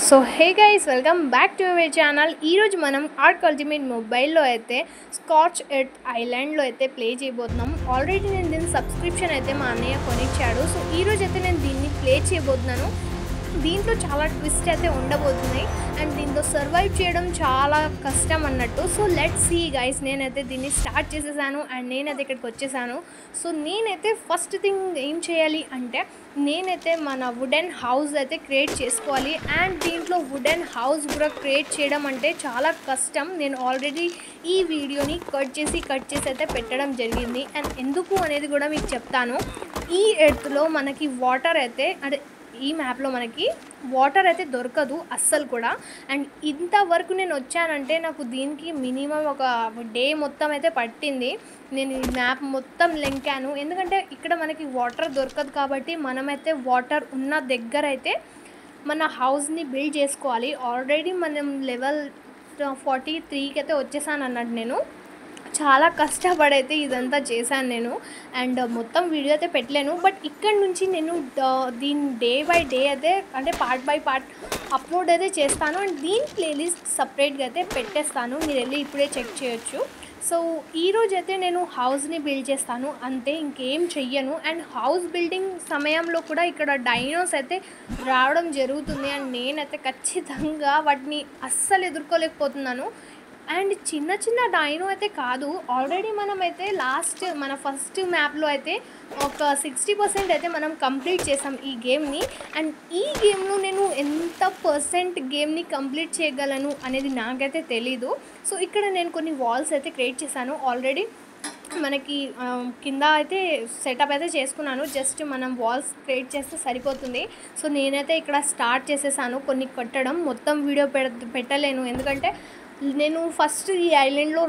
So hey guys welcome back to our channel. ఈరోజు మనం arc ultimate మొబైల్లో అయితే స్కాచ్ ఎర్త్ ఐలాండ్లో అయితే ప్లే చేయబోతున్నాం. ఆల్రెడీ నేను దీని సబ్స్క్రిప్షన్ అయితే మా అన్నయ్య కొనిచ్చాడు. సో ఈరోజు అయితే నేను దీన్ని ప్లే చేయబోతున్నాను. దీంట్లో చాలా ట్విస్ట్ అయితే ఉండబోతున్నాయి అండ్ దీంతో సర్వైవ్ చేయడం చాలా కష్టం అన్నట్టు. So let's see guys. నేనైతే దీన్ని స్టార్ట్ చేసేసాను అండ్ నేనైతే ఇక్కడికి వచ్చేసాను. సో నేనైతే ఫస్ట్ థింగ్ ఏం చేయాలి అంటే నేనైతే మన వుడెన్ హౌస్ అయితే క్రియేట్ చేసుకోవాలి. అండ్ దీంట్లో వుడెన్ హౌస్ కూడా క్రియేట్ చేయడం అంటే చాలా కష్టం. నేను ఆల్రెడీ ఈ వీడియోని కట్ చేసి అయితే పెట్టడం జరిగింది అండ్ ఎందుకు అనేది కూడా మీకు చెప్తాను. ఈ ఎర్త్లో మనకి వాటర్ అయితే అంటే ఈ మ్యాప్లో మనకి వాటర్ అయితే దొరకదు అస్సలు కూడా. అండ్ ఇంతవరకు నేను వచ్చానంటే నాకు దీనికి మినిమం ఒక డే మొత్తం అయితే పట్టింది. నేను ఈ మ్యాప్ మొత్తం లెంకాను ఎందుకంటే ఇక్కడ మనకి వాటర్ దొరకదు కాబట్టి మనమైతే వాటర్ ఉన్న దగ్గర అయితే మన హౌస్ని బిల్డ్ చేసుకోవాలి. ఆల్రెడీ మనం లెవెల్ 43కి అయితే వచ్చేసాను అన్నట్టు. నేను చాలా కష్టపడైతే ఇదంతా చేశాను నేను అండ్ మొత్తం వీడియో అయితే పెట్టలేను. బట్ ఇక్కడ నుంచి నేను దీన్ని డే బై డే అయితే అంటే పార్ట్ బై పార్ట్ అప్లోడ్ అయితే చేస్తాను అండ్ దీని ప్లేలిస్ట్ సపరేట్గా అయితే పెట్టేస్తాను. మీరు వెళ్ళి ఇప్పుడే చెక్ చేయొచ్చు. సో ఈరోజు అయితే నేను హౌస్ని బిల్డ్ చేస్తాను అంతే, ఇంకేం చెయ్యను. అండ్ హౌస్ బిల్డింగ్ సమయంలో కూడా ఇక్కడ డైనోస్ అయితే రావడం జరుగుతుంది అండ్ నేనైతే ఖచ్చితంగా వాటిని అస్సలు ఎదుర్కోలేకపోతున్నాను. అండ్ చిన్న చిన్న డైనో అయితే కాదు, ఆల్రెడీ మనమైతే మన ఫస్ట్ మ్యాప్లో అయితే ఒక 60% అయితే మనం కంప్లీట్ చేసాం ఈ గేమ్ని. అండ్ ఈ గేమ్లో నేను ఎంత పర్సెంట్ గేమ్ని కంప్లీట్ చేయగలను అనేది నాకైతే తెలీదు. సో ఇక్కడ నేను కొన్ని వాల్స్ అయితే క్రియేట్ చేశాను. ఆల్రెడీ మనకి కింద అయితే సెటప్ అయితే చేసుకున్నాను. జస్ట్ మనం వాల్స్ క్రియేట్ చేస్తే సరిపోతుంది. సో నేనైతే ఇక్కడ స్టార్ట్ చేసేసాను కొన్ని కట్టడం. మొత్తం వీడియో పెట్టలేను ఎందుకంటే నేను ఫస్ట్ ఈ ఐలాండ్లో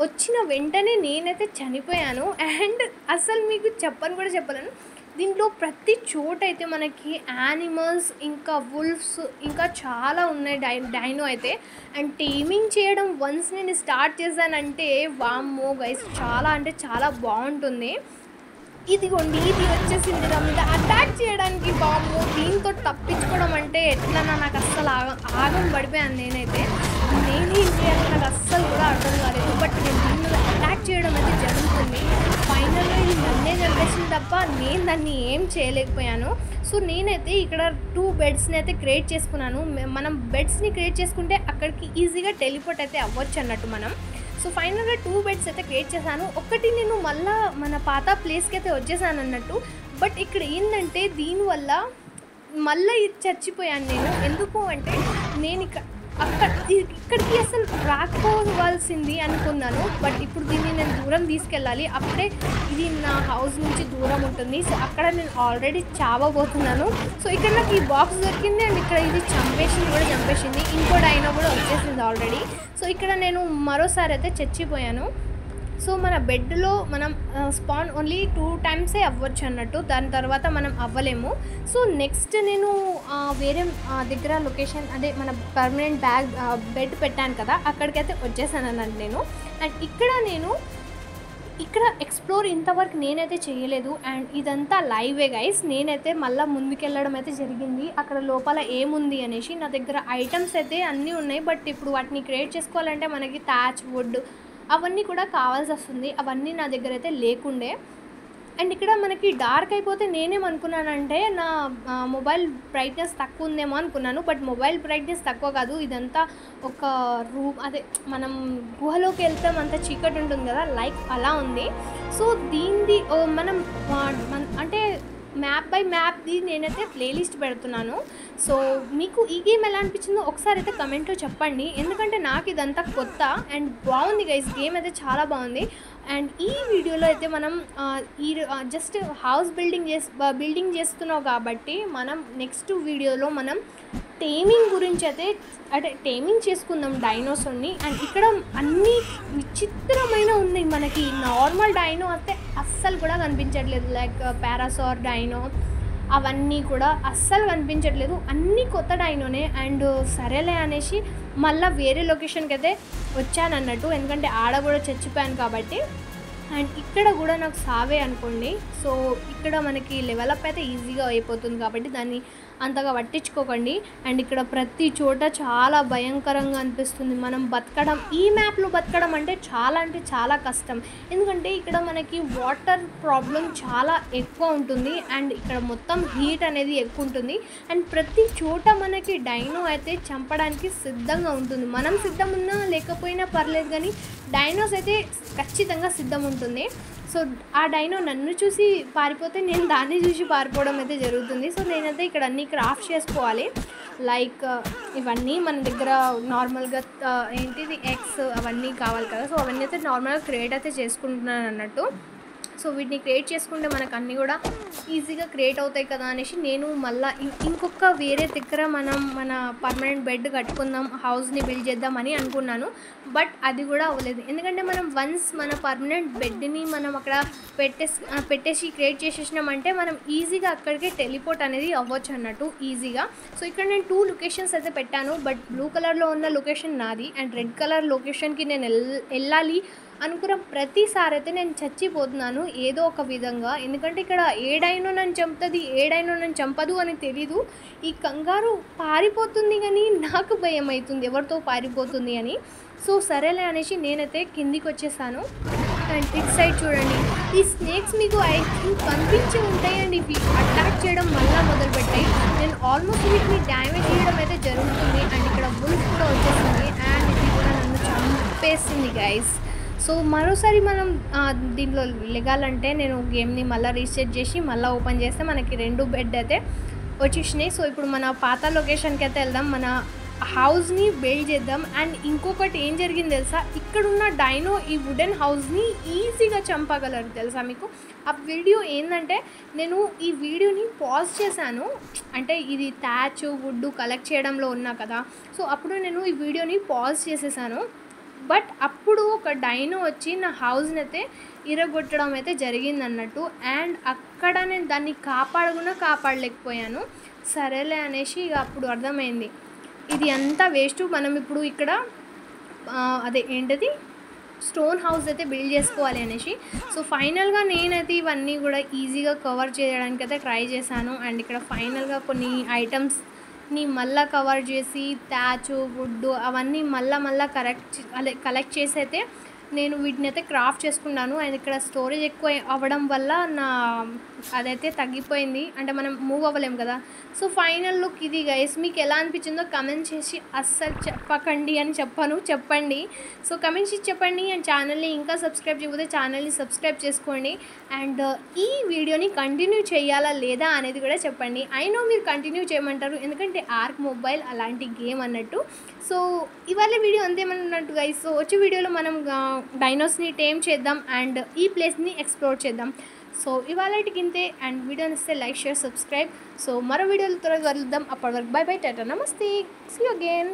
వచ్చిన వెంటనే నేనైతే చనిపోయాను. అండ్ అసలు మీకు చెప్పలేను. దీంట్లో ప్రతి చోట అయితే మనకి యానిమల్స్ ఇంకా వుల్ఫ్స్ ఇంకా చాలా ఉన్నాయి డైనో అయితే. అండ్ టేమింగ్ చేయడం వన్స్ నేను స్టార్ట్ చేశానంటే వామ్మో గైస్ చాలా అంటే చాలా బాగుంటుంది. ఇదిగోండి ఇది వచ్చేసింది నా మీద అటాక్ చేయడానికి. బాంబు దీంతో తప్పించుకోవడం అంటే ఎట్లన్నా నాకు అస్సలు ఆగం పడిపోయాను. నేనేం చేయాలి నాకు అస్సలు కూడా అర్థం కాలేదు. బట్ నేను దీని మీద అటాక్ చేయడం అయితే జరుగుతుంది. ఫైనల్గా ఇది నన్నే చంపేసింది తప్ప నేను దాన్ని ఏం చేయలేకపోయాను. సో నేనైతే ఇక్కడ 2 బెడ్స్ని అయితే క్రియేట్ చేసుకున్నాను. మనం బెడ్స్ని క్రియేట్ చేసుకుంటే అక్కడికి ఈజీగా టెలిపోర్ట్ అయితే అవ్వచ్చు అన్నట్టు మనం. సో ఫైనల్గా 2 బెడ్స్ అయితే క్రియేట్ చేశాను. ఒకటి నేను మళ్ళీ మన పాత ప్లేస్కి అయితే వచ్చేసాను అన్నట్టు. బట్ ఇక్కడ ఏంటంటే దీనివల్ల మళ్ళీ చచ్చిపోయాను నేను. ఎందుకు అంటే నేను ఇక్కడికి అసలు రాకపోవాల్సింది అనుకున్నాను. బట్ ఇప్పుడు దీన్ని నేను దూరం తీసుకెళ్ళాలి. అప్పుడే ఇది నా హౌస్ నుంచి దూరం ఉంటుంది. సో అక్కడ నేను ఆల్రెడీ చావబోతున్నాను. సో ఇక్కడ నాకు ఈ బాక్స్ దొరికింది అండ్ ఇక్కడ ఇది చంపేసింది. ఇంకో డైనో కూడా వచ్చేసింది ఆల్రెడీ. సో ఇక్కడ నేను మరోసారి అయితే చచ్చిపోయాను. సో మన బెడ్లో మనం స్పాన్ ఓన్లీ 2 టైమ్సే అవ్వచ్చు అన్నట్టు, దాని తర్వాత మనం అవ్వలేము. సో నెక్స్ట్ నేను వేరే దగ్గర లొకేషన్ అదే మన పర్మనెంట్ బెడ్ పెట్టాను కదా అక్కడికైతే వచ్చేసాను అన్నట్టు నేను. అండ్ ఇక్కడ ఎక్స్ప్లోర్ ఇంతవరకు నేనైతే చేయలేదు. అండ్ ఇదంతా లైవే గైస్. నేనైతే మళ్ళీ ముందుకెళ్ళడం అయితే జరిగింది. అక్కడ లోపల ఏముంది అనేసి నా దగ్గర ఐటమ్స్ అయితే అన్నీ ఉన్నాయి. బట్ ఇప్పుడు వాటిని క్రియేట్ చేసుకోవాలంటే మనకి థ్యాచ్ వుడ్ అవన్నీ కూడా కావాల్సి వస్తుంది. అవన్నీ నా దగ్గర అయితే లేకుండే. అండ్ ఇక్కడ మనకి డార్క్ అయిపోతే నేనేమనుకున్నానంటే నా మొబైల్ బ్రైట్నెస్ తక్కువ ఉందేమో అనుకున్నాను. బట్ మొబైల్ బ్రైట్నెస్ తక్కువ కాదు, ఇదంతా ఒక రూమ్ అదే మనం గుహలోకి వెళ్తాం అంత చీకటి ఉంటుంది కదా లైక్ అలా ఉంది. సో దీనిది మనం అంటే మ్యాప్ బై మ్యాప్ది నేనైతే ప్లేలిస్ట్ పెడుతున్నాను. సో మీకు ఈ గేమ్ ఎలా అనిపించిందో ఒకసారి అయితే కమెంట్లో చెప్పండి. ఎందుకంటే నాకు ఇదంతా కొత్త అండ్ బాగుంది గైస్. గేమ్ అయితే చాలా బాగుంది. అండ్ ఈ వీడియోలో అయితే మనం జస్ట్ హౌస్ బిల్డింగ్ చేస్తున్నావు కాబట్టి మనం నెక్స్ట్ వీడియోలో మనం టేమింగ్ గురించి అయితే అంటే టేమింగ్ చేసుకుందాం డైనోసార్ని. అండ్ ఇక్కడ అన్నీ విచిత్రమైన ఉన్నాయి. మనకి నార్మల్ డైనో అయితే అస్సలు కూడా కనిపించట్లేదు. లైక్ పారాసార్ డైనో అవన్నీ కూడా అస్సలు కనిపించట్లేదు. అన్నీ కొత్త డైనోనే. అండ్ సరేలే అనేసి మళ్ళీ వేరే లొకేషన్కి అయితే వచ్చాను అన్నట్టు, ఎందుకంటే ఆడ కూడా చచ్చిపోయాను కాబట్టి. అండ్ ఇక్కడ కూడా నాకు సావే అనుకోండి. సో ఇక్కడ మనకి లెవెల్ అప్ అయితే ఈజీగా అయిపోతుంది కాబట్టి దాన్ని అంతగా పట్టించుకోకండి. అండ్ ఇక్కడ ప్రతి చోట చాలా భయంకరంగా అనిపిస్తుంది. మనం బతకడం ఈ మ్యాప్లో బతకడం అంటే చాలా కష్టం. ఎందుకంటే ఇక్కడ మనకి వాటర్ ప్రాబ్లం చాలా ఎక్కువ ఉంటుంది. అండ్ ఇక్కడ మొత్తం హీట్ అనేది ఎక్కువ ఉంటుంది. అండ్ ప్రతి చోట మనకి డైనో అయితే చంపడానికి సిద్ధంగా ఉంటుంది. మనం సిద్ధం ఉన్నా లేకపోయినా పర్లేదు, కానీ డైనోస్ అయితే ఖచ్చితంగా సిద్ధం ఉంటుంది. సో ఆ డైనో నన్ను చూసి పారిపోతే నేను దాన్ని చూసి పారిపోవడం అయితే జరుగుతుంది. సో నేనైతే ఇక్కడ అన్నీ క్రాఫ్ట్ చేసుకోవాలి. లైక్ ఇవన్నీ మన దగ్గర నార్మల్గా ఏంటిది ఎగ్స్ అవన్నీ కావాలి కదా. సో అవన్నీ అయితే నార్మల్గా క్రియేట్ అయితే చేసుకుంటున్నాను అన్నట్టు. సో వీటిని క్రియేట్ చేసుకుంటే మనకు అన్నీ కూడా ఈజీగా క్రియేట్ అవుతాయి కదా అనేసి నేను మళ్ళీ ఇంకొక వేరే దగ్గర మన పర్మనెంట్ బెడ్ కట్టుకుందాం, హౌస్ని బిల్డ్ చేద్దామని అనుకున్నాను. బట్ అది కూడా అవ్వలేదు. ఎందుకంటే మనం వన్స్ మన పర్మనెంట్ బెడ్ని మనం అక్కడ పెట్టేసి క్రియేట్ చేసేసినామంటే మనం ఈజీగా అక్కడికే టెలిపోర్ట్ అనేది అవ్వచ్చు అన్నట్టు ఈజీగా. సో ఇక్కడ నేను 2 లొకేషన్స్ అయితే పెట్టాను. బట్ బ్లూ కలర్లో ఉన్న లొకేషన్ నాది అండ్ రెడ్ కలర్ లొకేషన్కి నేను వెళ్ళాలి అనుకున్న ప్రతిసారి అయితే నేను చచ్చిపోతున్నాను ఏదో ఒక విధంగా. ఎందుకంటే ఇక్కడ ఏ డైనో నన్ను చంపుతుంది, ఏ డైనో నన్ను చంపదు అని తెలీదు. ఈ కంగారు పారిపోతుంది కానీ నాకు భయం అవుతుంది ఎవరితో పారిపోతుంది అని. సో సరేలే అనేసి నేనైతే కిందికి వచ్చేసాను. అండ్ ఇట్ సైడ్ చూడండి, ఈ స్నేక్స్ మీకు ఐ థింక్ కనిపించి ఉంటాయండి. ఇవి అటాక్ చేయడం మళ్ళీ మొదలుపెట్టాయి. నేను ఆల్మోస్ట్ వీటిని డ్యామేజ్ చేయడం అయితే జరుగుతుంది. అండ్ ఇక్కడ బుల్స్ కూడా వచ్చేసింది అండ్ ఇది కూడా నన్ను చంపేసింది గైస్. సో మరోసారి మనం దీంట్లో లెగాలంటే నేను గేమ్ని మళ్ళీ రీసెట్ చేసి మళ్ళీ ఓపెన్ చేస్తే మనకి 2 బెడ్ అయితే వచ్చేసినాయి. సో ఇప్పుడు మన పాత లొకేషన్కి అయితే వెళ్దాం, మన హౌస్ని బిల్డ్ చేద్దాం. అండ్ ఇంకొకటి ఏం జరిగింది తెలుసా, ఇక్కడున్న డైనో ఈ వుడెన్ హౌస్ని ఈజీగా చంపగలరు తెలుసా మీకు. ఆ వీడియో ఏంటంటే నేను ఈ వీడియోని పాజ్ చేశాను, అంటే ఇది థ్యాచ్ వుడ్ కలెక్ట్ చేయడంలో ఉన్నా కదా. సో అప్పుడు నేను ఈ వీడియోని పాజ్ చేసేసాను. బట్ అప్పుడు ఒక డైనో వచ్చి నా హౌస్ని అయితే ఇరగొట్టడం అయితే జరిగింది అన్నట్టు. అండ్ అక్కడ నేను దాన్ని కాపాడలేకపోయాను. సరేలే అనేసి ఇక అప్పుడు అర్థమైంది ఇది అంతా వేస్ట్. మనం ఇప్పుడు ఇక్కడ అదే ఏంటది స్టోన్ హౌస్ అయితే బిల్డ్ చేసుకోవాలి అనేసి. సో ఫైనల్గా నేనైతే ఇవన్నీ కూడా ఈజీగా కవర్ చేయడానికి అయితే ట్రై చేశాను. అండ్ ఇక్కడ ఫైనల్గా కొన్ని ఐటమ్స్ని మళ్ళీ కవర్ చేసి థ్యాచ్ వుడ్ అవన్నీ మళ్ళీ కలెక్ట్ చేసి అయితే నేను వీటిని అయితే క్రాఫ్ట్ చేసుకున్నాను. అండ్ ఇక్కడ స్టోరేజ్ ఎక్కువ అవ్వడం వల్ల నా అదైతే తగ్గిపోయింది, అంటే మనం మూవ్ అవ్వలేము కదా. సో ఫైనల్ లుక్ ఇది గైస్. మీకు ఎలా అనిపించిందో కమెంట్ చేసి అస్సలు చెప్పకండి అని చెప్పండి. సో కమెంట్ చేసి చెప్పండి. అండ్ ఛానల్ని ఇంకా సబ్స్క్రైబ్ చేయకపోతే ఛానల్ని సబ్స్క్రైబ్ చేసుకోండి. అండ్ ఈ వీడియోని కంటిన్యూ చేయాలా లేదా అనేది కూడా చెప్పండి. అయినో మీరు కంటిన్యూ చేయమంటారు ఎందుకంటే ఆర్క్ మొబైల్ అలాంటి గేమ్ అన్నట్టు. సో ఇవాళ వీడియో అంతేమన్నట్టు గైస్. సో వచ్చే వీడియోలో మనం డైనోస్ని టేమ్ చేద్దాం అండ్ ఈ ప్లేస్ని ఎక్స్ప్లోర్ చేద్దాం. సో ఇవాళకి ఇంతే. అండ్ వీడియో నచ్చితే లైక్ షేర్ సబ్స్క్రైబ్. సో మరో వీడియోలో త్వరగా కలుద్దాం. అప్పటి వరకు బై బై టాటా నమస్తే, సీ యు అగైన్.